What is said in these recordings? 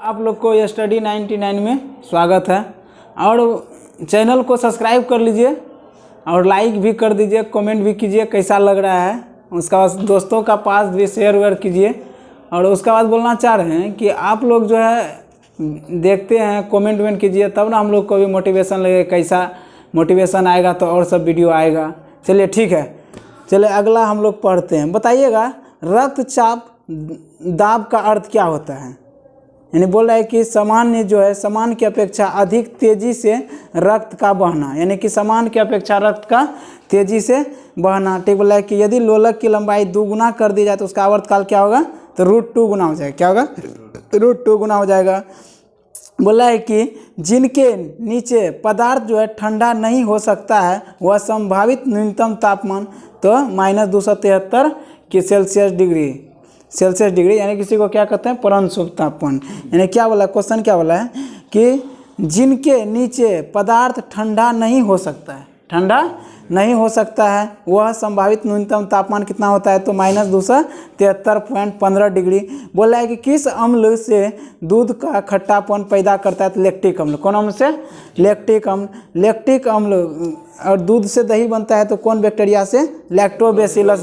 आप लोग को स्टडी 99 में स्वागत है और चैनल को सब्सक्राइब कर लीजिए और लाइक भी कर दीजिए, कमेंट भी कीजिए कैसा लग रहा है। उसका बाद दोस्तों का पास भी शेयर वेयर कीजिए। और उसका बाद बोलना चाह रहे हैं कि आप लोग जो है देखते हैं, कमेंट वेंट कीजिए, तब ना हम लोग को भी मोटिवेशन लगे, कैसा मोटिवेशन आएगा तो और सब वीडियो आएगा। चलिए ठीक है, चलिए अगला हम लोग पढ़ते हैं। बताइएगा रक्तचाप दाब का अर्थ क्या होता है। यानी बोल रहा है कि सामान्य जो है सामान्य की अपेक्षा अधिक तेज़ी से रक्त का बहना, यानी कि सामान्य की अपेक्षा रक्त का तेज़ी से बहना। ठीक बोला है कि यदि लोलक की लंबाई 2 गुना कर दी जाए तो उसका आवर्तकाल क्या होगा, तो √2 गुना हो जाएगा। क्या होगा, √2 गुना हो जाएगा। बोला है कि जिनके नीचे पदार्थ जो है ठंडा नहीं हो सकता है वह संभावित न्यूनतम तापमान तो -273 की सेल्सियस डिग्री, यानी किसी को क्या कहते हैं, परम शुभ तापमान। यानी क्या बोला, क्वेश्चन क्या बोला है कि जिनके नीचे पदार्थ ठंडा नहीं हो सकता है वह संभावित न्यूनतम तापमान कितना होता है, तो -273.15 डिग्री। बोला है कि किस अम्ल से दूध का खट्टापन पैदा करता है, तो लैक्टिक अम्ल। कौन अम्ल से, लैक्टिक अम्ल। और दूध से दही बनता है तो कौन बैक्टीरिया से, लैक्टोबैसिलस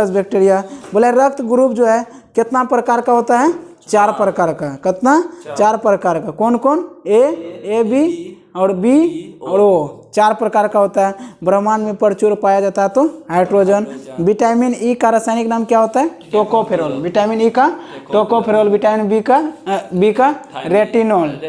बैक्टीरिया। बोला रक्त ग्रुप जो है कितना प्रकार का होता है, 4 प्रकार का। कितना, 4 प्रकार का। कौन कौन, ए बी और बी और ओ, 4 प्रकार का होता है। ब्रह्मांड में प्रचुर पाया जाता है तो हाइड्रोजन। विटामिन ई का रासायनिक नाम क्या होता है, टोकोफेरोल। विटामिन ई का टोकोफेरोल। विटामिन बी का रेटिनॉल।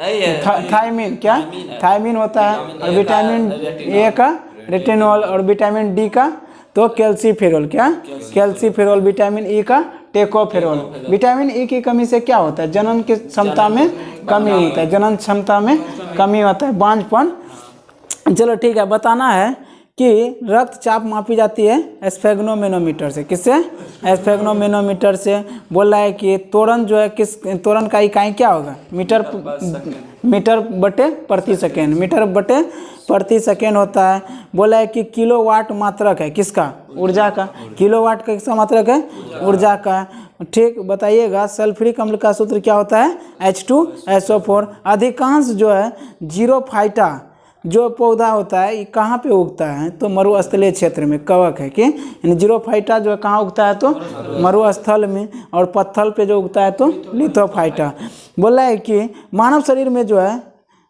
थायमिन, क्या थायमिन होता है। और विटामिन ए का रेटिनॉल और विटामिन डी का तो कैल्सीफेरोल। क्या, कैल्सीफेरोल। विटामिन ई का टेकोफेरोल। विटामिन ई की कमी से क्या होता है, जनन की क्षमता में कमी होता है, जनन क्षमता में कमी होता है, बांझपन। चलो ठीक है, बताना है कि रक्तचाप मापी जाती है स्फेग्नोमेनोमीटर से। किससे, स्फेग्नोमेनोमीटर से। बोल रहा है कि त्वरण जो है किस, त्वरण का इकाई क्या होगा, मीटर बटे प्रति सेकेंड होता है। बोला है कि किलोवाट मात्रक है किसका, ऊर्जा का। किलोवाट का किसका मात्रक है, ऊर्जा का। ठीक, बताइएगा सल्फ्यूरिक अम्ल का सूत्र क्या होता है, H2SO4। अधिकांश जो है जीरोफाइटा जो पौधा होता है ये कहाँ पे उगता है, तो मरुस्थलीय क्षेत्र में। कवक है कि यानी जीरोफाइटा जो है कहाँ उगता है, तो मरुस्थल में। और पत्थल पे जो उगता है तो लिथोफाइटा। बोला है कि मानव शरीर में जो है,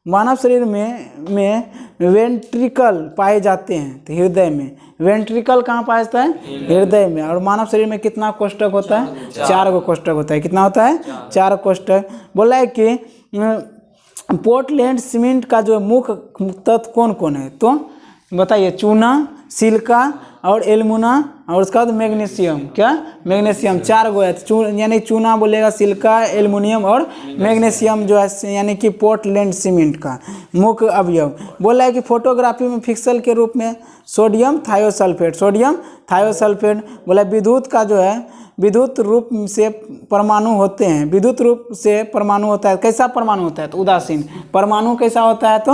मानव शरीर में वेंट्रिकल पाए जाते हैं तो हृदय में। वेंट्रिकल कहाँ पाया जाता है, हृदय में। और मानव शरीर में कितना कोष्ठक होता है, 4 गो कोष्ठक होता है। कितना होता है, 4 कोष्ठक। बोला है कि पोर्टलैंड सीमेंट का जो मुख्य तत्व कौन कौन है, तो बताइए, चूना, सिलिका और एल्युमिना और उसका बाद मैग्नीशियम। क्या, मैग्नीशियम। 4 गो है, यानी चूना बोलेगा, सिलिका, एल्युमिनियम और मैग्नीशियम जो है, यानी कि पोर्टलैंड सीमेंट का मुख्य अवयव। बोला है कि फोटोग्राफी में पिक्सल के रूप में सोडियम थायोसल्फेट। बोला विद्युत का जो है विद्युत रूप से परमाणु होते हैं, विद्युत रूप से परमाणु होता है। कैसा परमाणु होता है, तो उदासीन। परमाणु कैसा होता है, तो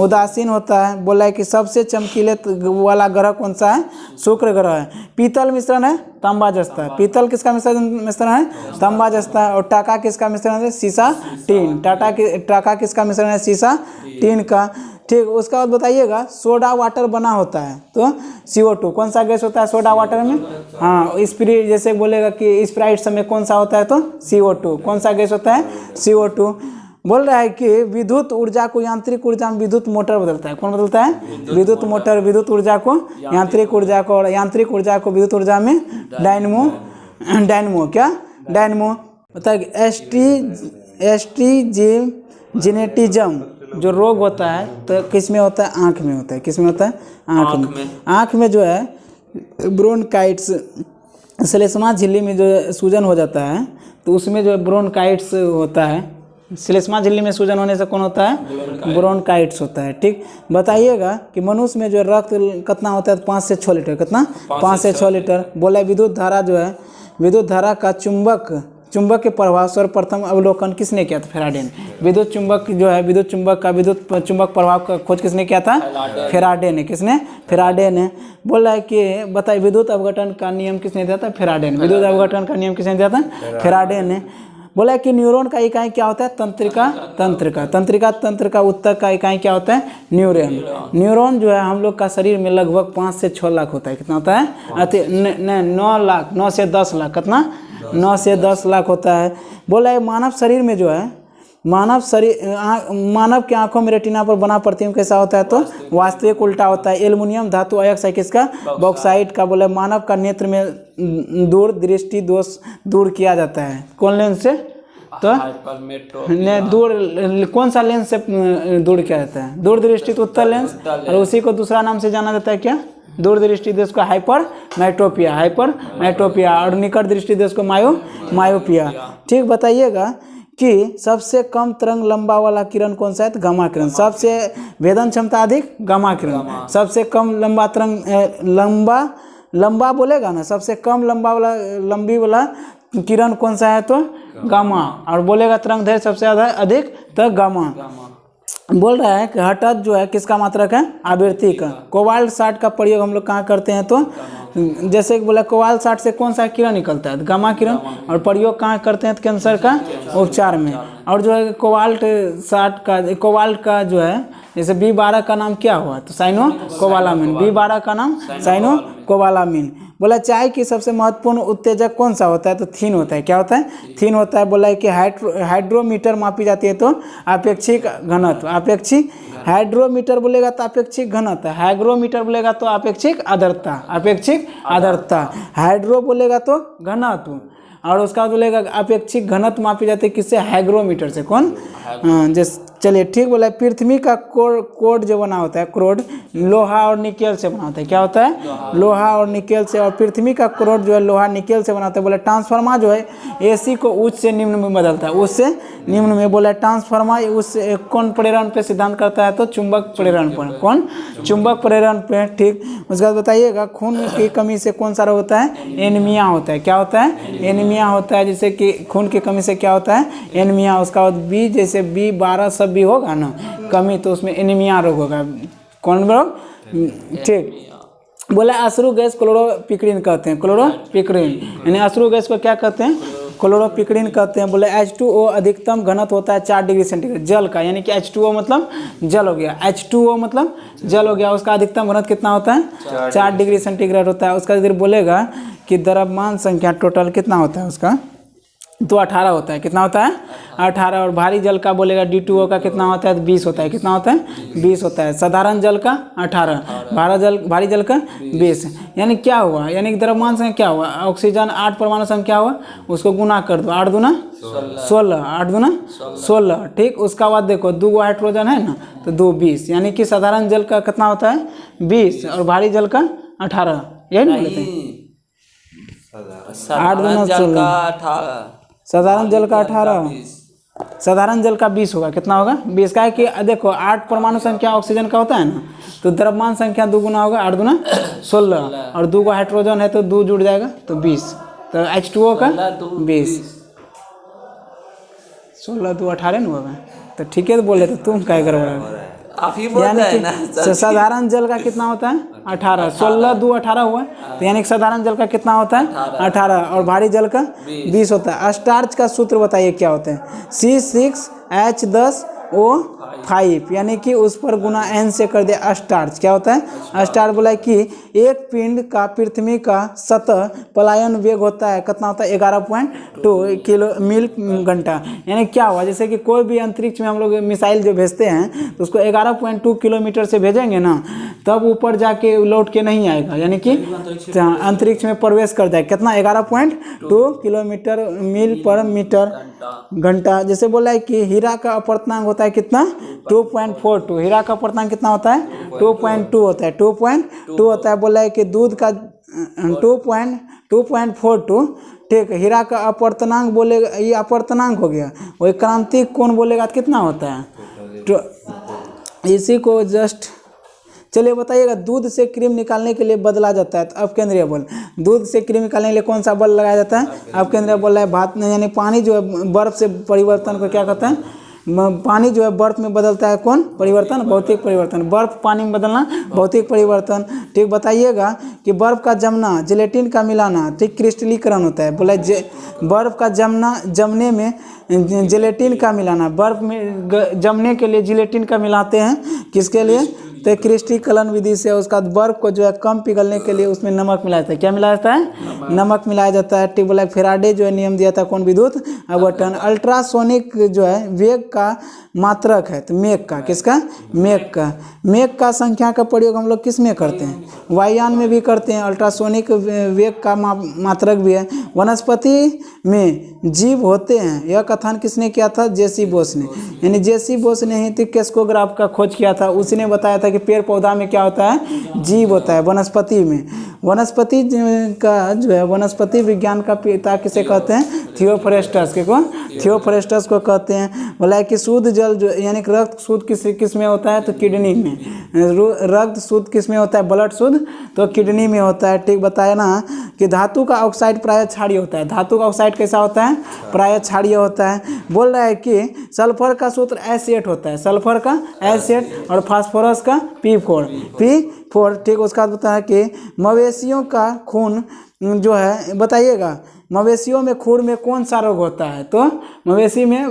उदासीन होता है। बोला है कि सबसे चमकीले वाला ग्रह कौन सा है, शुक्र ग्रह है। पीतल मिश्रण है तांबा जस्ता। पीतल किसका मिश्रण है, तांबा जस्ता। और टाका किसका मिश्रण है, सीसा टीन। टाका किसका मिश्रण है, सीसा टीन का। ठीक, उसका बाद बताइएगा सोडा वाटर बना होता है तो CO2। कौन सा गैस होता है सोडा वाटर में, हाँ, स्प्राइट। जैसे बोलेगा कि स्प्राइट समय कौन सा होता है, तो CO2। कौन सा गैस होता है, CO2। बोल रहा है कि विद्युत ऊर्जा को यांत्रिक ऊर्जा में विद्युत मोटर बदलता है। कौन बदलता है, विद्युत मोटर। विद्युत ऊर्जा को यांत्रिक ऊर्जा को, और यांत्रिक ऊर्जा को विद्युत ऊर्जा में डायनमो। क्या, डायनमो। बताइए एस्ट्रीजेनेटिज्म जो रोग होता है तो किस में होता है, आँख में होता है। किस में होता है, आँख में। आँख में जो है ब्रोनकाइट्स, श्लेष्मा झिल्ली में जो सूजन हो जाता है तो उसमें जो ब्रोनकाइट्स होता है। श्लेष्मा झिल्ली में सूजन होने से कौन होता है, ब्रोनकाइट्स होता है। ठीक, बताइएगा कि मनुष्य में जो रक्त कितना होता है, 5 से 6 लीटर। कितना, 5 से 6 लीटर। बोला विद्युत धारा जो है, विद्युत धारा का चुंबक के प्रभाव सर्वप्रथम अवलोकन किसने किया था, फेराडे ने। विद्युत चुंबक जो है, विद्युत चुंबक प्रभाव का खोज किसने किया था, फेराडे ने। किसने, फेराडे ने। बोल रहा है कि बताइए विद्युत अपघटन का नियम किसने दिया था, फेराडे ने। विद्युत अपघटन का नियम किसने दिया था, फेराडे ने। बोला कि न्यूरॉन का इकाई क्या होता है? तंत्रिका तंत्रिका तंत्रिका तंत्रिका उत्तक का इकाई क्या होता है? न्यूरॉन। न्यूरॉन जो है हम लोग का शरीर में लगभग 5 से 6 लाख होता है। कितना होता है? 9 लाख, 9 से 10 लाख। कितना? 9 से 10 लाख होता है। बोला है मानव शरीर में जो है, मानव के आंखों में रेटिना पर बना प्रतिबिंब कैसा होता है? तो वास्तविक उल्टा होता है। एल्युमिनियम धातु अयस्क है किसका? बॉक्साइट का। बोले मानव का नेत्र में दूर दृष्टि दोष दूर किया जाता है कौन लेंस से? तो दूर कौन सा लेंस से दूर किया जाता है? दूरदृष्टि तो उत्तल लेंस, और उसी को दूसरा नाम से जाना जाता है क्या? दूरदृष्टि देश को हाइपर मेट्रोपिया, और निकट दृष्टि देश को मायोपिया। ठीक, बताइएगा कि सबसे कम तरंग लंबा वाला किरण कौन सा है? तो गामा किरण। सबसे वेदन क्षमता अधिक? गामा किरण। सबसे कम लंबा तरंग लंबा बोलेगा ना, सबसे कम लंबी वाला किरण कौन सा है? तो गामा। और बोलेगा तरंग दैर्घ्य सबसे ज़्यादा अधिक तो गामा। बोल रहा है कि हठत जो है किसका मात्रक है? आवृत्ति का। कोबाल्ट 60 का प्रयोग हम लोग कहाँ करते हैं? तो जैसे कि बोला कोबाल्ट 60 से कौन सा किरण निकलता है? गामा किरण। और प्रयोग कहाँ करते हैं? तो कैंसर का उपचार में। और जो है कोबाल्ट का जो है जैसे B12 का नाम क्या हुआ? तो साइनोकोबालामिन। B12 का नाम साइनोकोबालामिन। बोला चाय की सबसे महत्वपूर्ण उत्तेजक कौन सा होता है? तो थीन होता है। क्या होता है? थीन होता है। बोला है कि हाइड्रोमीटर मापी जाती है तो अपेक्षिक घनत्व। अपेक्षिक हाइड्रोमीटर बोलेगा तो अपेक्षिक घनत्व, हाइग्रोमीटर बोलेगा तो अपेक्षिक आर्द्रता, हाइड्रो बोलेगा तो घनत्व, और उसका बाद बोलेगा अपेक्षिक घनत्व मापी जाती है किससे? हाइग्रोमीटर से। कौन? चलिए ठीक बोला है। पृथ्वी का कोड जो बना होता है, क्रोड लोहा और निकेल से बना होता है। क्या होता है? लोहा और निकेल से। और पृथ्वी का क्रोड जो है लोहा निकेल से बना होता है। बोले ट्रांसफार्मर जो है एसी को उच्च से निम्न में बदलता है, उच्च से निम्न में। बोला ट्रांसफार्मर उस कौन प्रेरण पे सिद्धांत करता है? तो चुंबक प्रेरण पर। कौन? चुंबक प्रेरण पे। ठीक, उसके बाद बताइएगा खून की कमी से कौन सा रोग होता है? एनीमिया होता है। क्या होता है? एनीमिया होता है। जैसे कि खून की कमी से क्या होता है? एनीमिया। उसका बाद बी जैसे B12 सब भी होगा ना कमी, तो उसमें एनीमिया रोग होगा। कौन रोग? ठीक, बोला अश्रु गैस क्लोरोपिक्रीन कहते हैं। क्लोरोपिक्रीन यानी अश्रु गैस को क्या कहते हैं? क्लोरोपिक्रीन कहते हैं। बोले H2O अधिकतम घनत्व होता है 4 डिग्री सेंटीग्रेड जल का, यानी कि H2O मतलब जल हो गया। H2O मतलब जल हो गया। उसका अधिकतम घनत्व कितना होता है? 4 डिग्री सेंटीग्रेड होता है। उसका इधर बोलेगा कि द्रव्यमान संख्या टोटल कितना होता है उसका? तो 18 होता है। कितना होता है? 18। और भारी जल का बोलेगा D2O का कितना होता है? 20 होता है। कितना होता है? 20 होता है। साधारण जल का 18, भारी जल का 20। यानी क्या हुआ? यानी कि द्रव्यमान संख्या क्या हुआ? ऑक्सीजन 8 परमाणु संख्या हुआ, उसको गुना कर दो। 8 दूना 16, 8 दूना 16। ठीक, उसका बाद देखो 2 हाइड्रोजन है ना, तो 2 20, यानी कि साधारण जल का कितना होता है? 20 और भारी जल का 18। यही ना बोलते हैं? 8 दूना 16। साधारण जल का 18, साधारण जल का 20 होगा। कितना होगा? 20 का है कि देखो 8 परमाणु संख्या ऑक्सीजन का होता है ना, तो द्रव्यमान संख्या 2 गुना होगा। 8 दूना 16, और 2 हाइड्रोजन है तो 2 जुड़ जाएगा तो 20। तो H2O का 20, 16 2 18 ना होगा। तो ठीक है, तो बोले तो तुम क्या गड़बड़ा? आप ही बोल रहे हैं ना। साधारण जल का कितना होता है? 18। 16 2 18 हुआ, तो यानी कि साधारण जल का कितना होता है? 18। और भारी जल का 20 होता है। स्टार्च का सूत्र बताइए क्या होते हैं? C6H10O5, यानी कि उस पर गुना N से कर दिया स्टार्च। क्या होता है? स्टार्च बोला कि एक पिंड का पृथ्वी का सतह पलायन वेग होता है कितना होता है? 11.2 किलो मील घंटा। यानी क्या हुआ? जैसे कि कोई भी अंतरिक्ष में हम लोग मिसाइल जो भेजते हैं तो उसको 11.2 किलोमीटर से भेजेंगे ना, तब ऊपर जाके लौट के नहीं आएगा, यानी कि अंतरिक्ष में प्रवेश कर जाए। कितना? 11.2 किलोमीटर मील पर मीटर घंटा। जैसे बोला है कि हीरा का अपवर्तनांक होता है कितना? 2.42। हीरा का अपवर्तनांक कितना होता है? 2.2 होता है। 2.2 होता है। बोला है कि दूध का 2.42। ठीक, हीरा का अपवर्तनांक बोलेगा, ये अपवर्तनांक हो गया। वही क्रांतिक कोण बोलेगा तो कितना होता है? तो इसी को जस्ट चलिए बताइएगा। दूध से क्रीम निकालने के लिए बदला जाता है तो अपकेंद्रीय बल। दूध से क्रीम निकालने के लिए कौन सा बल लगाया जाता है? अपकेंद्रीय बल है। भात यानी पानी जो है बर्फ से परिवर्तन को क्या कहते हैं? पानी जो है बर्फ में बदलता है, कौन परिवर्तन, भौतिक परिवर्तन। बर्फ पानी में बदलना भौतिक परिवर्तन। ठीक, बताइएगा कि बर्फ का जमना, जिलेटिन का मिलाना, ठीक, क्रिस्टलीकरण होता है। बोला बर्फ का जमने में जिलेटिन का मिलाना, बर्फ में जमने के लिए जिलेटिन का मिलाते हैं, किसके लिए, तो क्रिस्टलीकरण विधि से। उसका बर्फ को जो है कम पिघलने के लिए उसमें नमक मिलाया जाता है। क्या मिलाया जाता है, नमक मिलाया जाता है। ठीक, बोला फेराडे जो है नियम दिया था, कौन, विद्युत अपवर्तन। अल्ट्रासोनिक जो है वेग का मात्रक है, तो मेघ का, किसका, मेघ का। मेघ का संख्या का प्रयोग हम लोग किस में करते हैं, वायुयान में भी करते हैं। अल्ट्रासोनिक वेग का मात्रक भी है। वनस्पति में जीव होते हैं, यह कथन किसने किया था, जे.सी. बोस ने। यानी जे.सी. बोस ने ही क्रेस्कोग्राफ का खोज किया था। उसी ने बताया था कि पेड़ पौधा में क्या होता है, जीव होता है, वनस्पति में। वनस्पति का जो है वनस्पति विज्ञान का पिता किसे कहते हैं, थियोफ्रेस्टस के, कौन, थियोफ्रेस्टस को कहते हैं। बोला है कि शुद्ध जल जो यानी कि रक्त शुद्ध किस में होता है, तो किडनी में। रक्त शुद्ध किस में होता है, ब्लड शुद्ध तो किडनी में होता है। ठीक, बताया ना कि धातु का ऑक्साइड प्रायः क्षारीय होता है। धातु का ऑक्साइड कैसा होता है, प्रायः क्षारीय होता है। बोल रहा है कि सल्फर का सूत्र H8 होता है, सल्फर का H8 और फास्फोरस का P4। ठीक, उसका बाद बताया कि मवेशियों का खून जो है, बताइएगा मवेशियों में खून में कौन सा रोग होता है, तो मवेशी में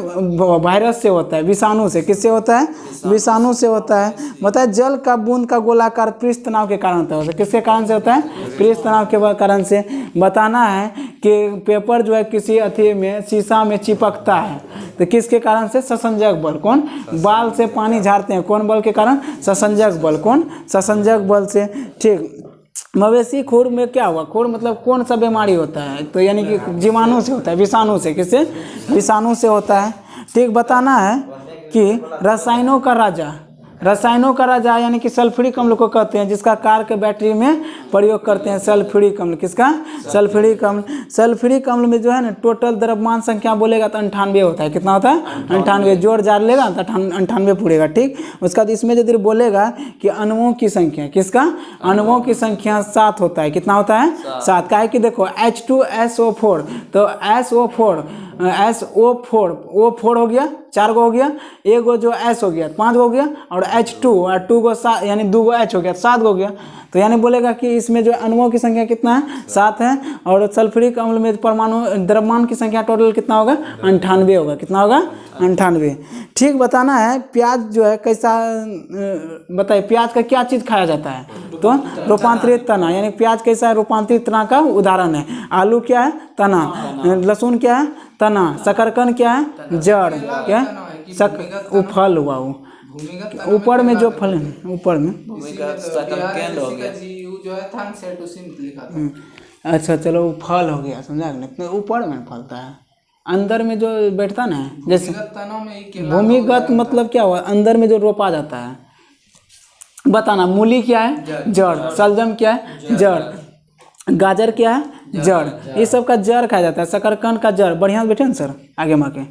वायरस से होता है, विषाणु से। किससे होता है, विषाणु से होता है। बताए जल का बूंद का गोलाकार पृष्ठ तनाव के कारण होता है। किसके कारण से होता है, पृष्ठ तनाव के कारण से। बताना है कि पेपर जो है किसी अथी में शीशा में चिपकता है, तो किसके कारण से, ससंजक बल। कौन, बाल से पानी झाड़ते हैं, कौन बल के कारण, ससंजक बल। कौन, ससंजक बल से। ठीक, मवेशी खुर में क्या हुआ, खुर मतलब कौन सा बीमारी होता है, तो यानी कि जीवाणु से होता है, विषाणु से। किससे, विषाणु से होता है। ठीक, बताना है कि रसायनों का राजा यानी कि सल्फ्यूरिक अम्ल को कहते हैं, जिसका कार के बैटरी में प्रयोग करते हैं। सल्फ्यूरिक अम्ल, किसका, सल्फ्यूरिक अम्ल। सल्फ्यूरिक अम्ल में जो है ना टोटल द्रव्यमान संख्या बोलेगा तो 98 होता है। कितना होता है, 98। जोड़ जाड़ लेगा तो 98 पूरेगा। ठीक, उसके बाद इसमें यदि बोलेगा कि अणुओं की संख्या, किसका, अणुओं की संख्या 7 होता है। कितना होता है, 7। का है कि देखो H2SO4, तो SO4 हो गया, 4 गो हो गया, एक गो जो S हो गया 5 गो हो गया, और H2 और 2 गो 7 यानी 2 गो H हो गया 7 गो हो गया। तो यानी बोलेगा कि इसमें जो अणुओं की संख्या कितना है, 7 है। और सल्फ्यूरिक अम्ल में परमाणु द्रव्यमान की संख्या टोटल कितना होगा, 98 होगा। कितना होगा, 98। ठीक, बताना है प्याज जो है कैसा, बताइए प्याज का क्या चीज़ खाया जाता है, तो रूपांतरित तना। यानी प्याज कैसा है, रूपांतरित तना का उदाहरण है। आलू क्या है, तना। लहसुन क्या है, तना। शकरकंद क्या है, जड़। क्या, वो फल हुआ, वो ऊपर में जो फल है, ऊपर में। अच्छा चलो, वो फल हो गया, समझा नहीं, ऊपर में फलता है, अंदर में जो बैठता ना, जैसे भूमिगत मतलब क्या हुआ, अंदर में जो रोपा जाता है। बताना, मूली क्या है, जड़। शलजम क्या है, जड़। गाजर क्या है, जड़। ये सब का जड़ खाया जाता है। शकरकंद का जड़। बढ़िया बैठे ना सर, आगे माके।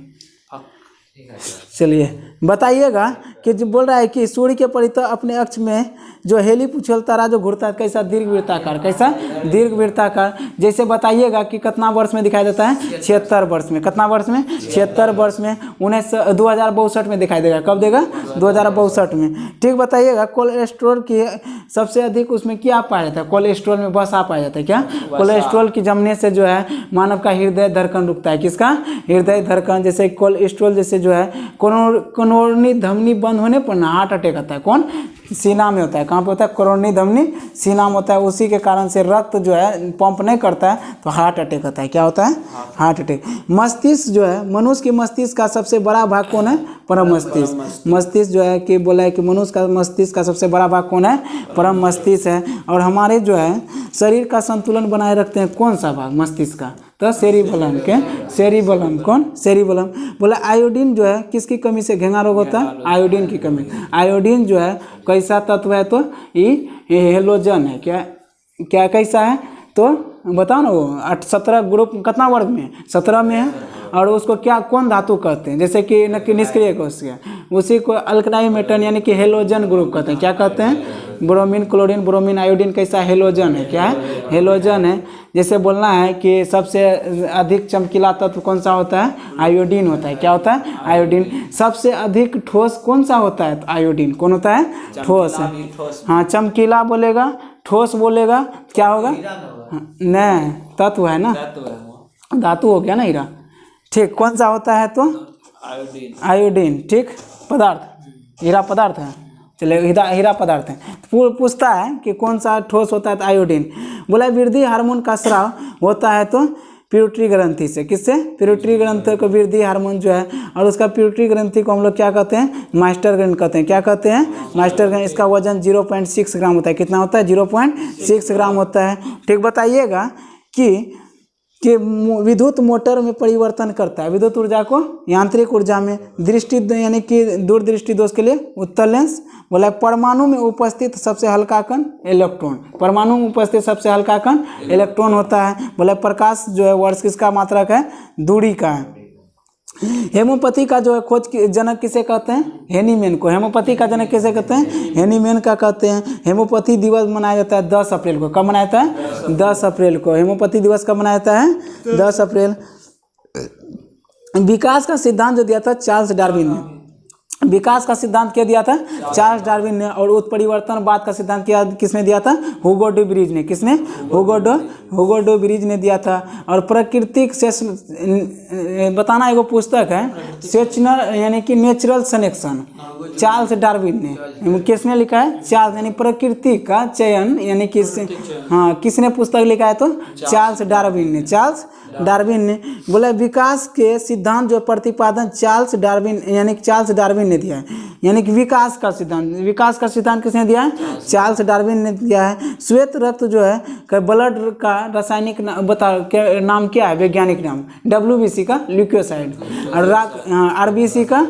चलिए बताइएगा कि जो बोल रहा है कि सूर्य के परितः अपने अक्ष में जो हेलीपुछल तारा जो घूरता है, कैसा, दीर्घवृत्ताकार। कैसा, दीर्घवृत्ताकार। जैसे बताइएगा कि कितना वर्ष में दिखाई देता है, 76 वर्ष में। कितना वर्ष में, 76 वर्ष में। 2062 में दिखाई देगा। कब देगा, 2062 में। ठीक, बताइएगा कोलेस्ट्रॉल की सबसे अधिक उसमें क्या पाया जाता है, कोलेस्ट्रॉल में बस आ पाया जाता है। क्या, कोलेस्ट्रॉल की जमने से जो है मानव का हृदय धड़कन रुकता है। किसका, हृदय धड़कन। जैसे कोलेस्ट्रॉल जैसे जो है कोरोनरी धमनी बंद होने पर ना हार्ट अटैक आता है। कौन, सीना में होता है। कहाँ पे होता है, कोरोनरी धमनी सीना में होता है। उसी के कारण से रक्त जो है पंप नहीं करता है तो हार्ट अटैक होता है। क्या होता है, हार्ट अटैक। मस्तिष्क जो है, मनुष्य के मस्तिष्क का सबसे बड़ा भाग कौन है, परम मस्तिष्क। मस्तिष्क जो है कि बोला है कि मनुष्य का मस्तिष्क का सबसे बड़ा भाग कौन है, परम मस्तिष्क है। और हमारे जो है शरीर का संतुलन बनाए रखते हैं कौन सा भाग, मस्तिष्क का, तो सेरिबलम के, सेरिबलम। कौन, सेरिबलम। बोला आयोडीन जो है किसकी कमी से घेंगा रोग होता है, आयोडीन की कमी। आयोडीन जो है कैसा तत्व है, तो ये हेलोजन है। क्या, क्या कैसा है, तो बताओ ना, वो 17 ग्रुप कितना वर्ग में, 17 में है। और उसको क्या, कौन धातु कहते हैं, जैसे कि निष्क्रिय कोशिका, उसी को अल्कनाई मेटन यानी कि हेलोजन ग्रुप कहते हैं। क्या कहते हैं, ब्रोमीन, क्लोरीन, ब्रोमीन, आयोडीन कैसा हेलोजन है, क्या है, हेलोजन है। जैसे बोलना है कि सबसे अधिक चमकीला तत्व कौन सा होता है, आयोडीन होता है, क्या होता है, आयोडीन। सबसे अधिक ठोस कौन सा होता है, तो आयोडीन। कौन होता है, ठोस। हाँ, चमकीला बोलेगा, ठोस बोलेगा, क्या होगा, नहीं तत्व है ना, धातु हो गया ना हीरा। ठीक, कौन सा होता है तो आयोडीन। आयोडीन। ठीक, पदार्थ, हीरा पदार्थ है, चलिए हीरा पदार्थ है। पूछता है कि कौन सा ठोस होता है, तो आयोडीन। बोला वृद्धि हार्मोन का स्राव होता है तो पिट्यूटरी ग्रंथि से, किससे, पिट्यूटरी ग्रंथि को वृद्धि हार्मोन जो है, और उसका पिट्यूटरी ग्रंथि को हम लोग क्या कहते हैं, मास्टर ग्रंथि कहते हैं, क्या कहते हैं, मास्टर ग्रंथि। इसका वजन 0.6 ग्राम होता है, कितना होता है, 0.6 ग्राम होता है। ठीक, बताइएगा कि विद्युत मोटर में परिवर्तन करता है, विद्युत ऊर्जा को यांत्रिक ऊर्जा में। दृष्टि यानी कि दूरदृष्टि दोष के लिए उत्तल लेंस। बोला परमाणु में उपस्थित सबसे हल्का कण इलेक्ट्रॉन, परमाणु में उपस्थित सबसे हल्का कण इलेक्ट्रॉन होता है। बोला प्रकाश जो है वर्ष किसका मात्रक है, दूरी का है। हेमोपैथी का जो है खोज जनक किसे कहते हैं, हेनीमैन को। हेमोपैथी का जनक किसे कहते हैं, हेनीमैन का कहते हैं। हेमोपैथी दिवस मनाया जाता है 10 अप्रैल को। कब मनाया जाता है, 10 अप्रैल को। हेमोपैथी दिवस कब मनाया जाता है, 10 अप्रैल। विकास का सिद्धांत जो दिया था चार्ल्स डार्विन ने, विकास का सिद्धांत क्या दिया था, चार्ल्स डार्विन ने। और उत्परिवर्तनवाद का सिद्धांत क्या किसने दिया था, हुगो डू ब्रिज ने। किसने, हुगो डू ब्रिज ने दिया था। और प्राकृतिक बताना एगो पुस्तक है, सेचनर यानी कि नेचुरल सिलेक्शन, चार्ल्स डार्विन ने। किसने लिखा है, चार्ल्स यानी प्रकृति का चयन, यानी कि हाँ किसने पुस्तक लिखा है, तो चार्ल्स डार्विन ने, चार्ल्स डार्विन ने। बोला विकास के सिद्धांत जो प्रतिपादन चार्ल्स डार्विन यानी चार्ल्स डार्विन ने दिया है, यानी कि विकास का सिद्धांत किसने दिया है, चार्ल्स डार्विन ने दिया है। श्वेत रक्त जो है ब्लड का रासायनिक नाम क्या है, वैज्ञानिक नाम, WBC का ल्यूकोसाइड, और RBC का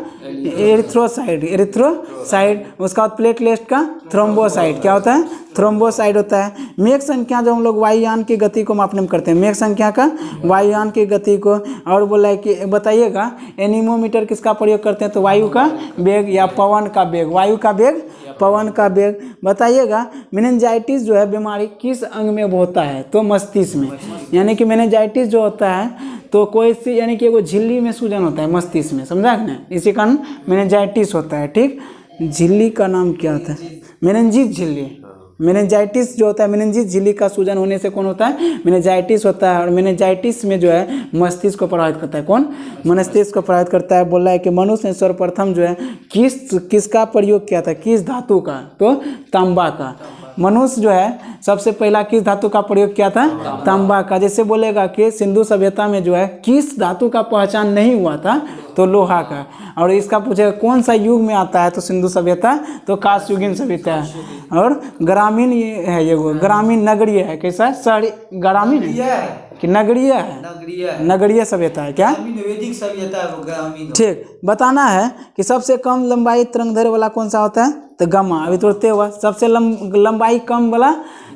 एरिथ्रोसाइड, उसका प्लेटलेट का थ्रोम्बोसाइड, क्या होता है, थ्रोम्बोसाइड होता है। मेघ संख्या जो हम लोग वायुयान की गति को मापने में करते हैं, मेघ संख्या का वायुयान की गति को। और बोला है कि बताइएगा एनीमोमीटर किसका प्रयोग करते हैं, तो वायु का वेग या पवन का वेग, वायु का वेग, पवन का वेग। बताइएगा मेनिंजाइटिस जो है बीमारी किस अंग में होता है, तो मस्तिष्क में। यानी कि मेनिंजाइटिस जो होता है तो कोई सी यानी कि वो झिल्ली में सूजन होता है मस्तिष्क में, समझा ना, इसी कारण मेनिंजाइटिस होता है। ठीक, झिल्ली का नाम क्या होता है, मेनिंजिस झिल्ली। मेनिंजाइटिस जो होता है, मेनिंजिस झिल्ली का सूजन होने से कौन होता है, मेनिंजाइटिस होता है। और मेनिंजाइटिस में जो है मस्तिष्क को प्रभावित करता है, कौन, मस्तिष्क को प्रभावित करता है। बोला है कि मनुष्य ने सर्वप्रथम जो है किसका प्रयोग किया था, किस धातु का, तो तांबा का। मनुष्य जो है सबसे पहला किस धातु का प्रयोग किया था, तांबा का। जैसे बोलेगा कि सिंधु सभ्यता में जो है किस धातु का पहचान नहीं हुआ था, तो लोहा का। और इसका पूछेगा कौन सा युग में आता है, तो सिंधु सभ्यता, तो कांस्ययुगीन सभ्यता है। और ग्रामीण ये है, ये वो ग्रामीण नगरीय है, कैसा है, शहरी ग्रामीण है कि नगरीय है, नगरीय सभ्यता है, क्या, वैदिक सभ्यता है, ग्रामीण। ठीक, बताना है कि सबसे कम लंबाई तरंग दैर्ध्य वाला कौन सा होता है, तो गामा। अभी तुरंत हुआ, सबसे लंबाई कम वाला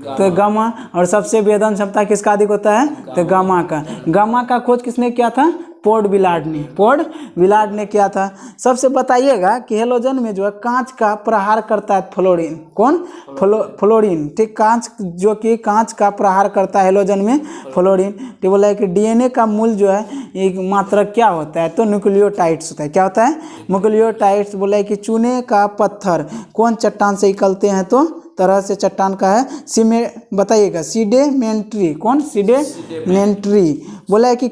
तो गामा। और सबसे वेदन क्षमता किसका अधिक होता है, तो गामा का। गामा का खोज किसने किया था, पोर्ट विलार्ड ने किया था। सबसे बताइएगा कि हेलोजन में जो है कांच का प्रहार करता है फ्लोरीन, कौन, फ्लोरीन। ठीक, कांच जो कि कांच का प्रहार करता है हेलोजन में, फ्लोरीन। तो बोला है कि DNA का मूल जो है एक मात्रक क्या होता है, तो न्यूक्लियोटाइड्स होता है, क्या होता है, न्यूक्लियोटाइड्स। बोला है कि चूने का पत्थर कौन चट्टान से निकलते हैं, तो तरह से चट्टान का है बताइएगा सीडेमेंट्री, कौन, सीडेमेंट्री। बोला है कि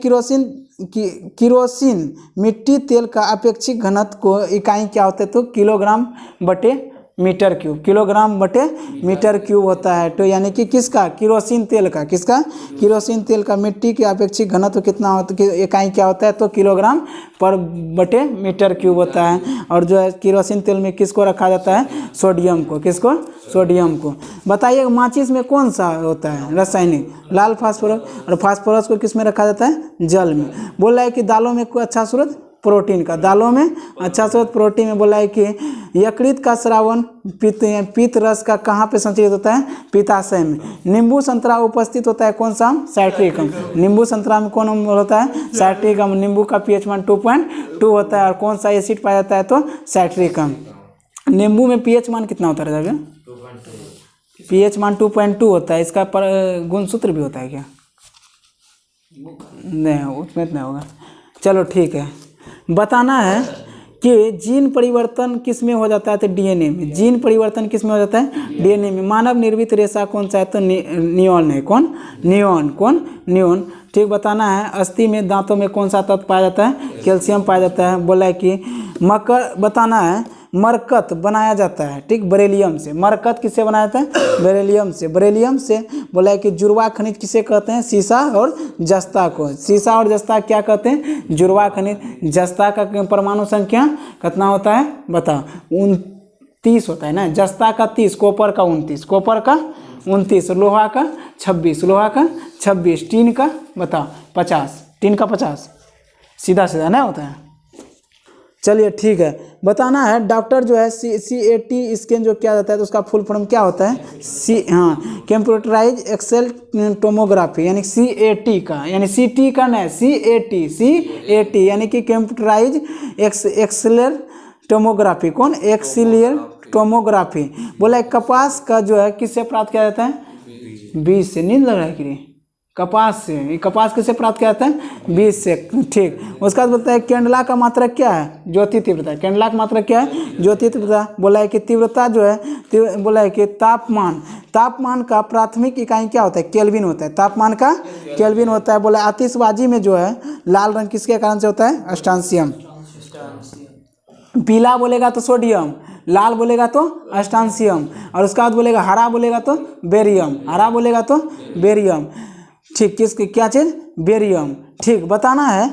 किरोसिन मिट्टी तेल का अपेक्षित घनत्व को इकाई क्या होता है, तो किलोग्राम बटे मीटर क्यूब, किलोग्राम बटे मीटर क्यूब होता है। तो यानी कि किसका, किरोसिन तेल का, किसका, किरोसिन तेल का मिट्टी के अपेक्षित घनत्व कितना होता है, इकाई क्या होता है, तो किलोग्राम पर बटे मीटर क्यूब होता है। और जो है किरोसिन तेल में किसको रखा जाता है, सोडियम को, किसको, सोडियम को। बताइए माचिस में कौन सा होता है रासायनिक, लाल फास्फोरस। और फास्फोरस को किस में रखा जाता है, जल में। बोला है कि दालों में कोई अच्छा स्रोत, प्रोटीन का, दालों में अच्छा स्रोत प्रोटीन में। बोला है कि यकृत का स्रावन पित्त रस का कहाँ पे संचरित होता है, पित्ताशय में। नींबू संतरा उपस्थित होता है कौन सा, साइट्रिक अम्ल। नींबू संतरा में कौन अम्ल होता है, साइट्रिक अम्ल। नींबू का pH मान 2.2 होता है। और कौन सा एसिड पाया जाता है, तो साइट्रिक अम्ल। नींबू में pH मान कितना होता है, pH मान 2.2 होता है, इसका गुणसूत्र भी होता है क्या? नहीं, उसमें नहीं होगा। चलो ठीक है। बताना है कि जीन परिवर्तन किस में हो जाता है? तो डीएनए में। जीन परिवर्तन किस में हो जाता है? डीएनए में। मानव निर्मित रेशा कौन सा है? तो नियॉन है। कौन? नियॉन। कौन? नियॉन। ठीक। बताना है अस्थि में, दांतों में कौन सा तत्व पाया जाता है? कैल्शियम पाया जाता है। बोला है कि बताना है मरकत बनाया जाता है, ठीक, बेरिलियम से। मरकत किससे बनाया जाता है? बेरिलियम से। बेरिलियम से बोला है कि जुड़वा खनिज किसे कहते हैं? सीसा और जस्ता को। सीसा और जस्ता क्या कहते हैं? जुड़वा खनिज। जस्ता का परमाणु संख्या कितना होता है? बताओ। 29 होता है ना। जस्ता का 30, कॉपर का 29, कॉपर का 29, लोहा का 26, लोहा का 26, टीन का बताओ 50, टीन का 50। सीधा सीधा ना होता है। चलिए ठीक है। बताना है डॉक्टर जो है CAT स्कैन जो किया जाता है तो उसका फुल फॉर्म क्या होता है? कंप्यूटराइज एक्सेल टोमोग्राफी, यानी CAT का, यानी CT का नहीं, CAT यानी कि कंप्यूटराइज एक्सेलर टोमोग्राफी। कौन? Axial tomography. बोला है कपास का जो है किससे प्राप्त किया जाता है? बीज से। नींद लग रहा है कि कपास से। ये कपास किससे प्राप्त किया जाता है? बीज से। ठीक। उसका बाद बोलता है कैंडला का मात्रक क्या है? ज्योति तीव्रता। कैंडला का मात्रक क्या है? ज्योति तीव्रता। बोला है कि तीव्रता जो है बोला है कि तापमान का प्राथमिक इकाई क्या होता है? केल्विन होता है। तापमान का केल्विन होता है। बोला आतिशबाजी में जो है लाल रंग किसके कारण से होता है? अस्टांशियम। पीला बोलेगा तो सोडियम, लाल बोलेगा तो अस्टांशियम, और उसके बाद बोलेगा हरा बोलेगा तो बेरियम। हरा बोलेगा तो बेरियम। ठीक। किसकी क्या चीज़? बेरियम। ठीक। बताना है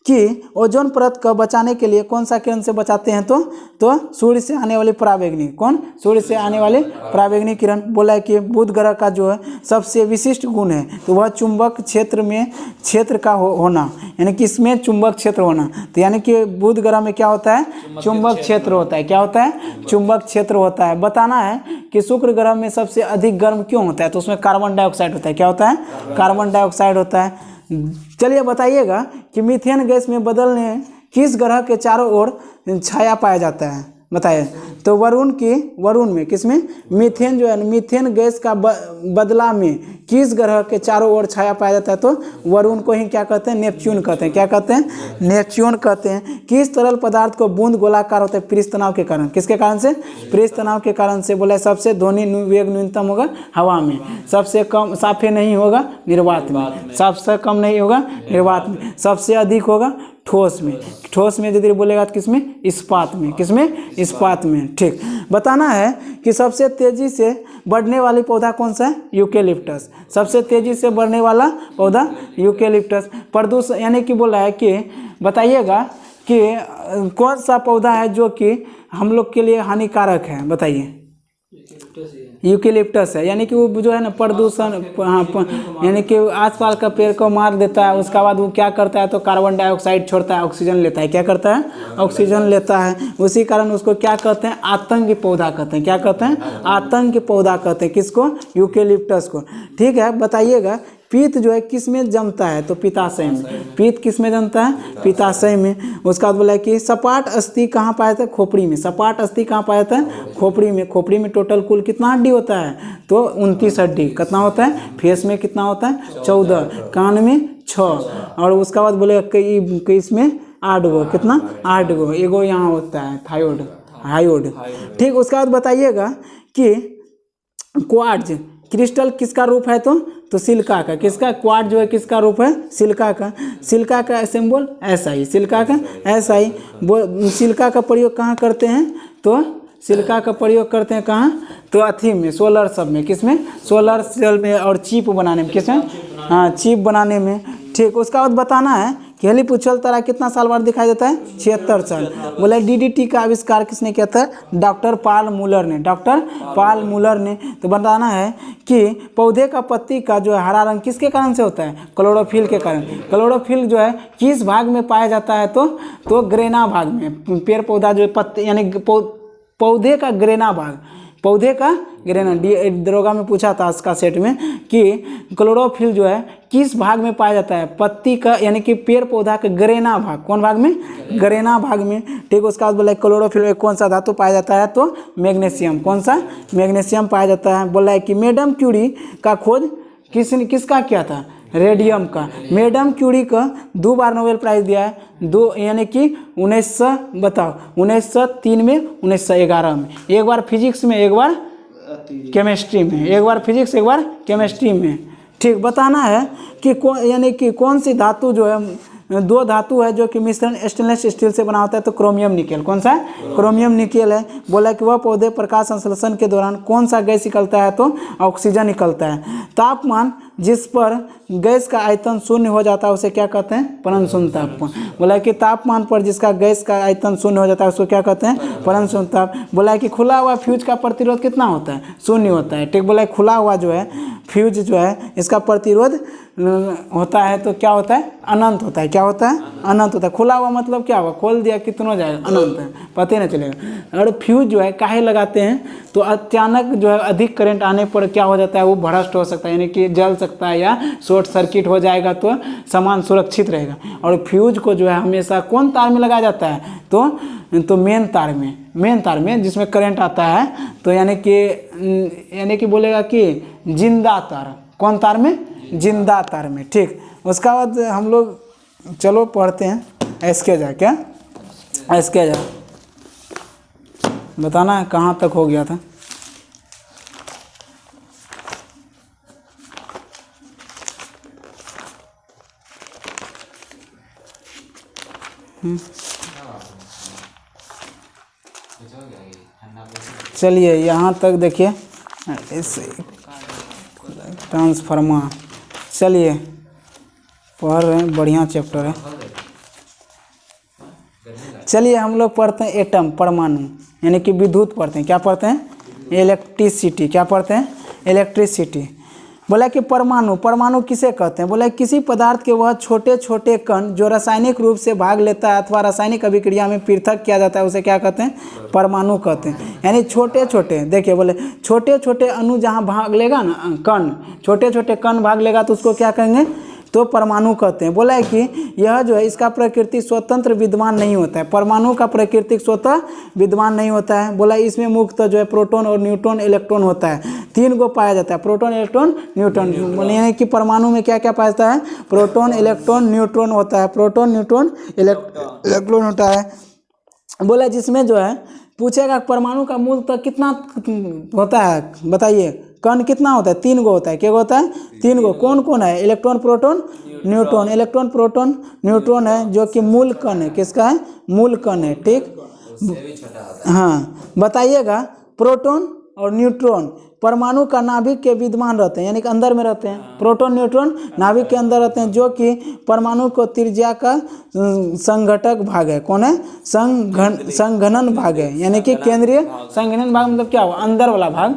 कि ओजोन परत को बचाने के लिए कौन सा किरण से बचाते हैं? तो सूर्य से आने वाली पराबैंगनी। कौन? सूर्य से आने वाले पराबैंगनी किरण। बोला है कि बुध ग्रह का जो है सबसे विशिष्ट गुण है तो वह चुंबक क्षेत्र का होना, यानी कि इसमें चुंबक क्षेत्र होना। तो यानी कि बुध ग्रह में क्या होता है? चुंबक क्षेत्र होता है। क्या होता है? चुंबक क्षेत्र होता है। बताना है कि शुक्र ग्रह में सबसे अधिक गर्म क्यों होता है? तो उसमें कार्बन डाइऑक्साइड होता है। क्या होता है? कार्बन डाइऑक्साइड होता है। चलिए बताइएगा कि मीथेन गैस में बदलने किस ग्रह के चारों ओर छाया पाया जाता है? बताइए। तो वरुण में किसमें? मीथेन जो है मीथेन गैस का बदला में किस ग्रह के चारों ओर छाया पाया जाता है? तो वरुण को ही क्या कहते हैं? नेपच्यून कहते हैं। क्या कहते हैं? नेपच्यून कहते हैं। किस तरल पदार्थ को बूंद गोलाकार होता है? पृष्ठ तनाव के कारण। किसके कारण से? पृष्ठ तनाव के कारण से। बोला सबसे ध्वनि वेग न्यूनतम होगा हवा में, सबसे कम साफे नहीं होगा निर्वात में, सबसे कम नहीं होगा निर्वात में, सबसे अधिक होगा ठोस में। ठोस में यदि बोलेगा तो किसमें? इस्पात में। किसमें? इस्पात में। ठीक। बताना है कि सबसे तेजी से बढ़ने वाली पौधा कौन सा है? यूकेलिप्टस। सबसे तेजी से बढ़ने वाला पौधा यूकेलिप्टस। प्रदूषण यानी कि बोला है कि बताइएगा कि कौन सा पौधा है जो कि हम लोग के लिए हानिकारक है? बताइए। यूकेलिप्टस है, यानी कि वो जो है ना प्रदूषण, हाँ, यानी कि आसपास का पेड़ को मार देता है। उसके बाद वो क्या करता है? तो कार्बन डाइऑक्साइड छोड़ता है, ऑक्सीजन लेता है। क्या करता है? ऑक्सीजन लेता है। उसी कारण उसको क्या कहते हैं? आतंकी पौधा कहते हैं। क्या कहते हैं? आतंकी पौधा कहते हैं। किसको? यूकेलिप्टस को। ठीक है। बताइएगा पीत जो है किस में जमता है? तो पित्ताशय में। पीत किस में जमता है? पित्ताशय में। उसका बाद बोला है कि सपाट अस्थि कहाँ पाया जाता है? खोपड़ी में। सपाट अस्थि कहाँ पाया जाता है? खोपड़ी में। खोपड़ी में टोटल कुल कितना हड्डी होता है? तो 29 हड्डी। कितना होता है? फेस में कितना होता है? 14, कान में 6, और उसका बाद बोलेगा कई इसमें 8 गो। कितना? 8 गो। एगो यहाँ होता है हायोड। ठीक। उसका बाद बताइएगा कि क्वार्ट्ज क्रिस्टल किसका रूप है? तो सिलिका का। किसका? क्वार्ट्ज जो है किसका रूप है? सिलिका का। सिलिका का सिंबल SI। सिलिका का SI। सिलिका का प्रयोग कहाँ करते हैं? तो सिलिका का प्रयोग करते हैं कहाँ? तो अथी में, सोलर सब में। किसमें? सोलर सेल में और चिप बनाने में। किसमें? हाँ, चिप बनाने में। ठीक। उसका बाद बताना है कि हेलीपुछल तारा कितना साल बाद दिखाई देता है? 76 साल। बोले DDT का आविष्कार किसने किया था? डॉक्टर पॉल मूलर ने। डॉक्टर पॉल मूलर ने। तो बताना है कि पौधे का पत्ती का जो है हरा रंग किसके कारण से होता है? क्लोरोफिल के कारण। क्लोरोफिल जो है किस भाग में पाया जाता है? तो ग्रेना भाग में। पेड़ पौधा जो पत्ते यानी पौधे का ग्रेना भाग। पौधे का ग्रेना। दरोगा में पूछा था इसका सेट में कि क्लोरोफिल जो है किस भाग में पाया जाता है? पत्ती का, यानी कि पेड़ पौधा का ग्रेना भाग। कौन भाग में? ग्रेना भाग में। ठीक। उसके बाद बोला क्लोरोफिल में कौन सा धातु पाया जाता है, तो मैग्नीशियम। कौन सा? मैग्नीशियम पाया जाता है। बोला है कि मैडम क्यूरी का खोज किसका किया था? रेडियम का। मैडम क्यूरी का 2 बार नोबेल प्राइज दिया है, 2 यानी कि 1900, बताओ 1903 में, 1911 में। एक बार फिजिक्स में, एक बार केमिस्ट्री में, एक बार फिजिक्स, एक बार केमिस्ट्री में। ठीक, बताना है कि यानी कि कौन सी धातु जो है, 2 धातु है जो कि मिश्रण स्टेनलेस स्टील से बना होता है, तो क्रोमियम निकेल। कौन सा है? क्रोमियम निकेल है। बोला कि वह पौधे प्रकाश संश्लेषण के दौरान कौन सा गैस निकलता है, तो ऑक्सीजन निकलता है। तापमान जिस पर गैस का आयतन शून्य हो जाता है उसे क्या कहते हैं? परमशून्य तापमान। बोला कि तापमान पर जिसका गैस का आयतन शून्य हो जाता है उसको क्या कहते हैं? परमशून्य ताप। बोला कि खुला हुआ फ्यूज का प्रतिरोध कितना होता है? शून्य होता है। ठीक। बोला खुला हुआ जो है फ्यूज जो है इसका प्रतिरोध होता है तो क्या होता है? अनंत होता है। क्या होता है? अनंत होता है। खुला हुआ मतलब क्या होगा? खोल दिया कितना हो जाएगा? अनंत है, पता ही नहीं चलेगा। और फ्यूज जो है काहे लगाते हैं, तो अचानक जो है अधिक करंट आने पर क्या हो जाता है, वो भ्रष्ट हो सकता है, यानी कि जल सकता है या शॉर्ट सर्किट हो जाएगा, तो सामान सुरक्षित रहेगा। और फ्यूज को जो है हमेशा कौन तार में लगाया जाता है, तो मेन तार में, मेन तार में जिसमें करंट आता है, तो यानी कि बोलेगा कि जिंदा तार। कौन तार में? जिंदा तार में। ठीक। उसका बाद हम लोग चलो पढ़ते हैं एसके जा। क्या एसके जा बताना है कहाँ तक हो गया था। चलिए यहाँ तक देखिए, इस ट्रांसफार्मर, चलिए पढ़ रहे हैं, बढ़िया चैप्टर है। चलिए हम लोग पढ़ते हैं एटम, परमाणु, यानी कि विद्युत पढ़ते हैं। क्या पढ़ते हैं? इलेक्ट्रिसिटी। क्या पढ़ते हैं? इलेक्ट्रिसिटी। बोला कि परमाणु, परमाणु किसे कहते हैं? बोला किसी पदार्थ के वह छोटे छोटे कण जो रासायनिक रूप से भाग लेता है अथवा रासायनिक अभिक्रिया में पृथक किया जाता है उसे क्या कहते हैं? परमाणु कहते हैं। यानी छोटे छोटे, देखिए बोले छोटे छोटे अणु जहाँ भाग लेगा ना, कण, छोटे छोटे कण भाग लेगा तो उसको क्या कहेंगे? तो परमाणु कहते हैं। बोला है कि यह जो है इसका प्रकृति स्वतंत्र विद्यमान नहीं होता है। परमाणु का प्राकृतिक स्वतः विद्यमान नहीं होता है। बोला इसमें मुख्यतः जो है प्रोटॉन और न्यूट्रॉन इलेक्ट्रॉन होता है, 3 को पाया जाता है, प्रोटॉन इलेक्ट्रॉन न्यूट्रॉन। बोले यानी कि परमाणु में क्या क्या पाया जाता है? प्रोटॉन इलेक्ट्रॉन न्यूट्रॉन होता है, प्रोटॉन न्यूट्रॉन इलेक्ट्रॉन होता है। बोला जिसमें जो है पूछेगा परमाणु का मूल तक कितना होता है, बताइए। कण कितना होता है? 3 गो होता है। क्या होता है? 3 गो। कौन कौन है? Electron, proton, neutron. Electron, proton, neutron है जो कि मूल कण है। किसका है? मूल कण है। ठीक। हाँ, बताइएगा प्रोटॉन और न्यूट्रॉन परमाणु का नाभिक के विद्यमान रहते हैं, यानी कि अंदर में रहते हैं। प्रोटॉन न्यूट्रॉन नाभिक के अंदर रहते हैं जो कि परमाणु को त्रिज्या का संघटक भाग है। कौन है? संघनन भाग है, यानी कि केंद्रीय संघनन भाग मतलब क्या हुआ? अंदर वाला भाग।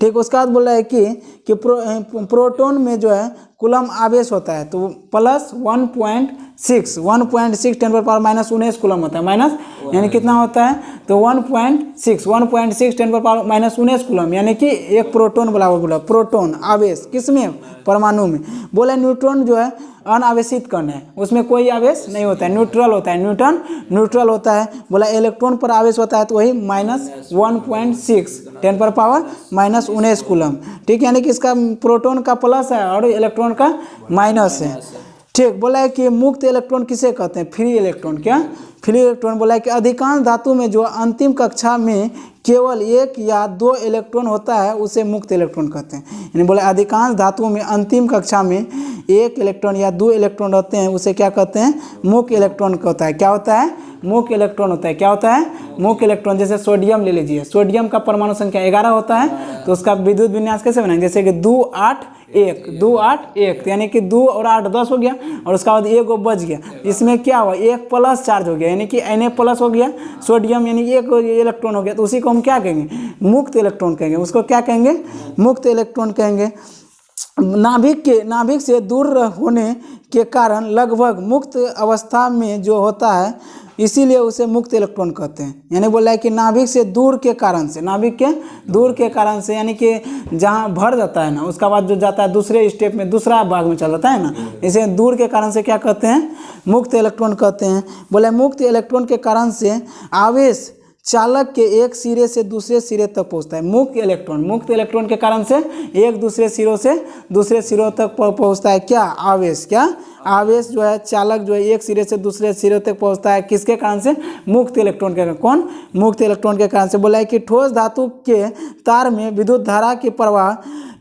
ठीक। उसका बाद बोल रहा है कि प्रोटॉन में जो है कूलम आवेश होता है, तो प्लस 1.6 10⁻⁻19 कूलम होता है। माइनस यानी कितना होता है? तो 1.6 10⁻⁻19 कूलम, यानी कि एक प्रोटॉन बोला प्रोटॉन आवेश किसमें? परमाणु में। बोला न्यूट्रॉन जो है अनावेशित कण है, उसमें कोई आवेश नहीं होता है, न्यूट्रल होता है। न्यूट्रल होता है। बोला इलेक्ट्रॉन पर आवेश होता है तो वही -1.6 10⁻⁻19 कूलम। ठीक। यानी कि इसका प्रोटॉन का प्लस है और इलेक्ट्रॉन का माइनस है। ठीक। बोला है कि मुक्त इलेक्ट्रॉन किसे कहते हैं? Free electron. क्या? Free electron. बोला है कि अधिकांश धातु में जो अंतिम कक्षा में केवल 1 या 2 इलेक्ट्रॉन होता है उसे मुक्त इलेक्ट्रॉन कहते हैं। यानी बोला अधिकांश धातुओं में अंतिम कक्षा में 1 इलेक्ट्रॉन या 2 इलेक्ट्रॉन रहते हैं उसे क्या कहते हैं? मुक्त इलेक्ट्रॉन होता है। क्या होता है? मुक्त इलेक्ट्रॉन होता है। क्या होता है? मुक्त इलेक्ट्रॉन। जैसे सोडियम ले लीजिए, सोडियम का परमाणु संख्या 11 होता है, तो उसका विद्युत विन्यास कैसे बनाएंगे? जैसे कि 2 8 1 यानी कि 2 और 8 10 हो गया, और उसका बाद 1 बच गया। इसमें क्या हुआ? 1 प्लस चार्ज हो गया, यानी कि Na प्लस हो गया सोडियम, यानी 1 इलेक्ट्रॉन हो गया, तो उसी को हम क्या कहेंगे? मुक्त इलेक्ट्रॉन कहेंगे। उसको क्या कहेंगे? मुक्त इलेक्ट्रॉन कहेंगे। नाभिक से दूर होने के कारण लगभग मुक्त अवस्था में जो होता है इसीलिए उसे मुक्त इलेक्ट्रॉन कहते हैं। यानी बोला है कि नाभिक से दूर के कारण से, नाभिक के दूर के कारण से, यानी कि जहाँ भर जाता है ना, उसका बाद जो जाता है दूसरे स्टेप में, दूसरा भाग में चल जाता है ना, इसे दूर के कारण से क्या कहते हैं, मुक्त इलेक्ट्रॉन कहते हैं। बोले मुक्त इलेक्ट्रॉन के कारण से आवेश चालक के एक सिरे से दूसरे सिरे तक पहुंचता है। मुक्त इलेक्ट्रॉन के कारण से एक दूसरे सिरों से दूसरे सिरों तक पहुंचता है। क्या आवेश, क्या आवेश जो है चालक जो है एक सिरे से दूसरे सिरे तक पहुंचता है, किसके कारण से, मुक्त इलेक्ट्रॉन के कारण। कौन, मुक्त इलेक्ट्रॉन के कारण से। बोला है कि ठोस धातु के तार में विद्युत धारा की प्रवाह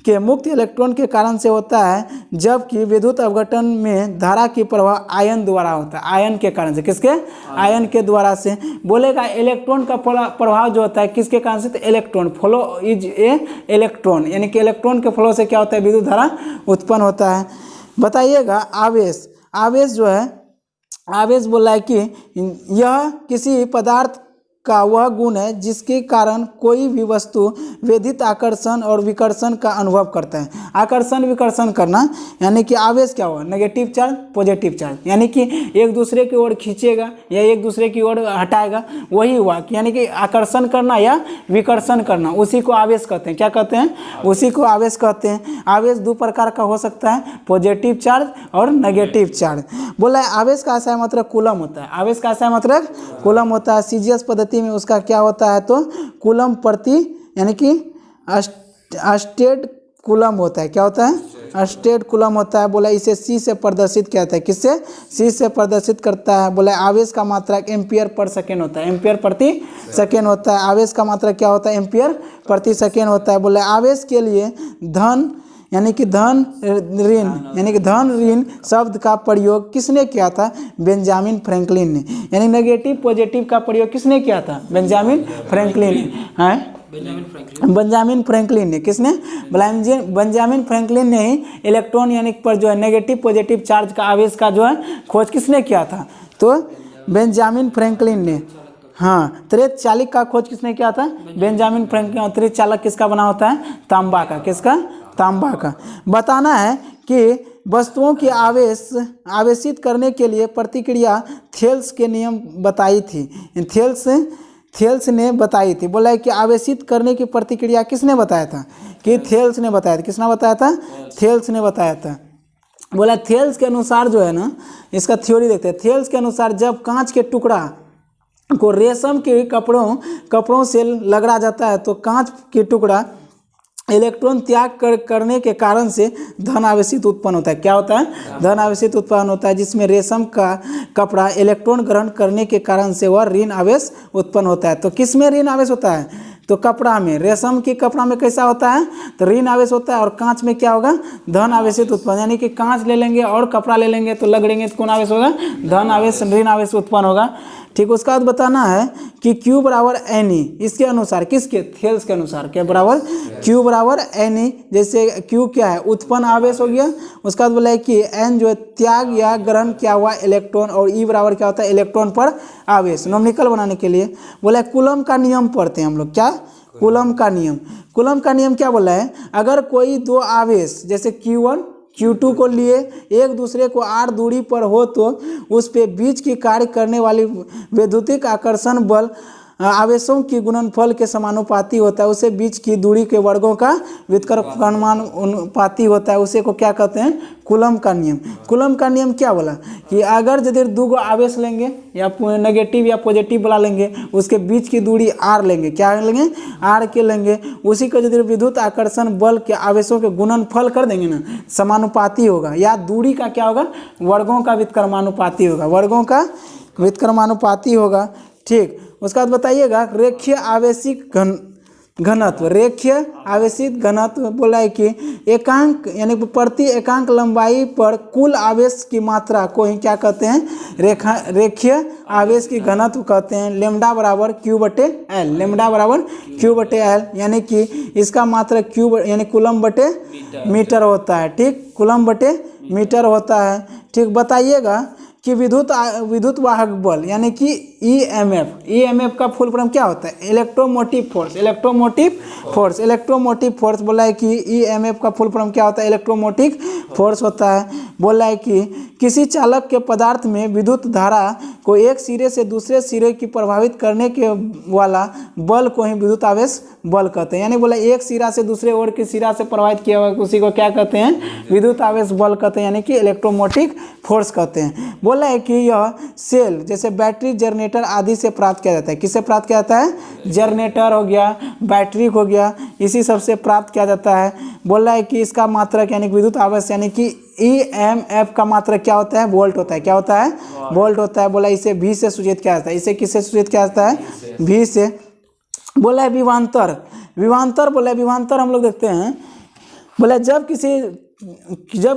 के मुक्त इलेक्ट्रॉन के कारण से होता है, जबकि विद्युत अपघटन में धारा की प्रवाह आयन द्वारा होता है। आयन के कारण से, किसके, आयन के द्वारा से। बोलेगा इलेक्ट्रॉन का प्रभाव जो होता है किसके कारण से, तो electron flow is a electron, यानी कि इलेक्ट्रॉन के फ्लो से क्या होता है, विद्युत धारा उत्पन्न होता है। बताइएगा आवेश, आवेश जो है, आवेश बोला है कि यह किसी पदार्थ का वह गुण है जिसके कारण कोई भी वस्तु वेधित आकर्षण और विकर्षण का अनुभव करता है। आकर्षण विकर्षण करना, यानी कि आवेश क्या हुआ, नेगेटिव चार्ज पॉजिटिव चार्ज, यानी कि एक दूसरे की ओर खींचेगा या एक दूसरे की ओर हटाएगा, वही हुआ कि यानी कि आकर्षण करना या विकर्षण करना, उसी को आवेश कहते हैं। क्या कहते हैं, उसी को आवेश कहते हैं। आवेश दो प्रकार का हो सकता है, पॉजिटिव चार्ज और नेगेटिव चार्ज। बोला है आवेश का आशय मतलब कूलम होता है। आवेश का आशय मतलब कूलम होता है। सीजीएस पद्धति में उसका क्या होता है, तो कूलम प्रति, यानी कि अस्टेड कूलम होता है। क्या होता है, अस्टेड कूलम होता है। बोला इसे सी से प्रदर्शित किया जाता है, किससे, सी से प्रदर्शित करता है। बोला आवेश का मात्रा एम्पियर पर सेकेंड होता है, एम्पियर प्रति सेकेंड होता है। आवेश का मात्रा क्या होता है, एम्पियर प्रति सेकेंड होता है। बोला आवेश के लिए धन, यानी कि धन ऋण, यानी कि धन ऋण शब्द का प्रयोग किसने किया था, बेंजामिन फ्रैंकलिन ने। यानी नेगेटिव पॉजिटिव का प्रयोग किसने किया था, बेंजामिन फ्रैंकलिन ने। हैं, बेंजामिन फ्रैंकलिन ने, किसने, बेंजामिन फ्रैंकलिन ने ही इलेक्ट्रॉन यानी पर जो है नेगेटिव पॉजिटिव चार्ज का आवेश का जो है खोज किसने किया था, तो बेंजामिन फ्रैंकलिन ने। हाँ, त्वरित चालक का खोज किसने किया था, बेंजामिन फ्रैंकलिन। त्वरित चालक किसका बना होता है, तांबा का, किसका, तांबा का। बताना है कि वस्तुओं के आवेशित करने के लिए प्रतिक्रिया थेल्स के नियम बताई थी। थेल्स ने बताई थी। बोला है कि आवेशित करने की प्रतिक्रिया किसने बताया था, कि थेल्स ने बताया था। किसने बताया था, थेल्स ने बताया था। बोला थेल्स के अनुसार जो है ना, इसका थ्योरी देखते हैं। थेल्स के अनुसार जब कांच के टुकड़ा को रेशम के कपड़ों से लगड़ा जाता है तो कांच के टुकड़ा इलेक्ट्रॉन त्याग करने के कारण से धन आवेशित उत्पन्न होता है। क्या होता है, धन आवेशित उत्पन्न होता है, जिसमें रेशम का कपड़ा इलेक्ट्रॉन ग्रहण करने के कारण से वह ऋण आवेश उत्पन्न होता है। तो किस में ऋण आवेश होता है, तो कपड़ा में, रेशम की कपड़ा में कैसा होता है, तो ऋण आवेश होता है। और कांच में क्या होगा, धन आवेशित उत्पन्न, यानी कि कांच ले लेंगे और कपड़ा ले लेंगे तो लगड़ेंगे तो कौन आवेश होगा, धन आवेश, ऋण आवेश उत्पन्न होगा। ठीक, उसका बाद बताना है कि Q बराबर NE, इसके अनुसार, किसके, थेल्स के अनुसार, क्या बराबर, Q बराबर NE। जैसे Q क्या है, उत्पन्न आवेश हो गया। उसका बाद बोला है कि N जो है त्याग या ग्रहण किया हुआ इलेक्ट्रॉन, और E बराबर क्या होता है, इलेक्ट्रॉन पर आवेश। न्यूमेरिकल बनाने के लिए बोला है कूलम का नियम पढ़ते हैं हम लोग। क्या, कूलम का नियम। कूलम का नियम क्या बोला है, अगर कोई दो आवेश जैसे Q1 Q2 को लिए एक दूसरे को r दूरी पर हो तो उस पे बीच की कार्य करने वाली वैद्युतिक आकर्षण बल आवेशों की गुणनफल के समानुपाती होता है। उसे बीच की दूरी के वर्गों का व्युत्क्रमानुपाती होता है। उसे को क्या कहते हैं, कूलम का नियम। कूलम का नियम क्या बोला कि अगर यदि दो आवेश लेंगे या नेगेटिव या पॉजिटिव वाला लेंगे, उसके बीच की दूरी r लेंगे। क्या लेंगे, r के लेंगे। उसी को यदि विद्युत आकर्षण बल के आवेशों के गुणनफल कर देंगे ना, समानुपाती होगा, या दूरी का क्या होगा, वर्गों का व्युत्क्रमानुपाती होगा, वर्गों का व्युत्क्रमानुपाती होगा। ठीक, उसका बाद बताइएगा रेखीय आवेशिक घनत्व। रेखीय आवेशित घनत्व बोला है कि एकांक, यानी प्रति एकांक लंबाई पर कुल आवेश की मात्रा को ही क्या कहते हैं, रेखीय आवेश की घनत्व कहते हैं। लेमडा बराबर Q/L, लेमडा बराबर Q/L, यानी कि इसका मात्रा Q यानी कूलम बटे मीटर होता है। ठीक, कूलम बटे मीटर होता है। ठीक, बताइएगा कि विद्युत वाहक बल, यानी कि ईएमएफ का फुल फॉर्म क्या होता है? इलेक्ट्रोमोटिव फोर्स बोला है कि ईएमएफ का फुल फॉर्म क्या होता है? इलेक्ट्रोमोटिव फोर्स होता है। बोला है कि किसी चालक के पदार्थ में विद्युत धारा को एक सिरे से दूसरे सिरे की प्रभावित करने के वाला बल को ही विद्युत आवेश बल कहते हैं। यानी बोला एक सिरा से दूसरे ओर के सिरा से प्रभावित किया हुआ उसी को क्या कहते हैं? विद्युत आवेश बल कहते हैं, यानी कि इलेक्ट्रोमोटिव फोर्स कहते हैं। बोला है कि यह सेल जैसे बैटरी, जनरेटर आदि से प्राप्त किया जाता है। किससे प्राप्त किया जाता है? जनरेटर हो गया, बैटरी हो गया, इसी सब से प्राप्त किया जाता है। बोला है कि इसका मात्रक यानी विद्युत आवेश यानी कि ईएमएफ का मात्रक क्या होता है? वोल्ट होता है। क्या होता है? वोल्ट होता है। बोला इसे V से सूचित किया जाता है। इसे किससे सूचित किया जाता है? V से। बोला है विभवांतर बोला है विभवांतर हम लोग देखते हैं। बोला जब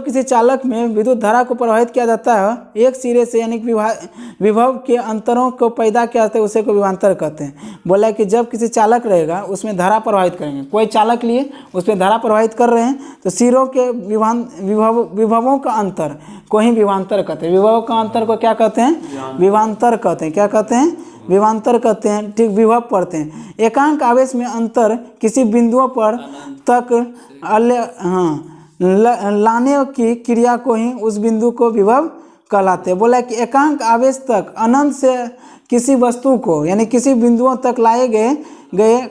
किसी चालक में विद्युत धारा को प्रवाहित किया जाता है एक सिरे से यानी विभव के अंतरों को पैदा किया जाता है, उसे को विभवांतर कहते हैं। बोला है कि जब किसी चालक रहेगा उसमें धारा प्रवाहित करेंगे, कोई चालक लिए उसमें धारा प्रवाहित कर रहे हैं तो सिरों के विभवों का अंतर को ही विभवांतर कहते हैं। विभव का अंतर को क्या कहते हैं? विभवांतर कहते हैं। क्या कहते हैं? विभवांतर कहते हैं। ठीक, विभव पढ़ते हैं। एकांक आवेश में अंतर किसी बिंदुओं पर तक लाने की क्रिया को ही उस बिंदु को विभव कहलाते हैं। बोला कि एकांक आवेश तक अनंत से किसी वस्तु को यानी किसी बिंदुओं तक लाए गए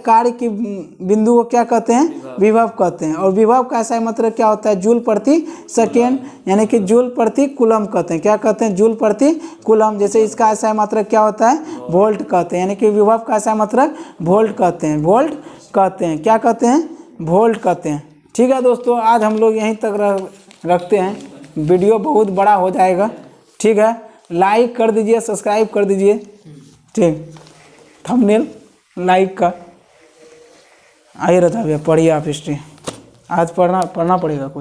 कार्य की बिंदु को क्या कहते हैं? विभव कहते हैं। और विभव का ऐसा मतलब क्या होता है? जूल प्रति सेकेंड यानी कि जूल प्रति कूलम कहते हैं। क्या कहते हैं? जूल प्रति कूलम। जैसे इसका ऐसा मतलब क्या होता है? वोल्ट कहते हैं। यानी कि विभव का ऐसा मतलब वोल्ट कहते हैं। वोल्ट कहते हैं। क्या कहते हैं? वोल्ट कहते हैं। ठीक है दोस्तों, आज हम लोग यहीं तक रखते हैं। वीडियो बहुत बड़ा हो जाएगा। ठीक है, लाइक कर दीजिए, सब्सक्राइब कर दीजिए। ठीक, थंबनेल लाइक का। आइए रता भैया, पढ़िए आप हिस्ट्री। आज पढ़ना पड़ेगा कुछ।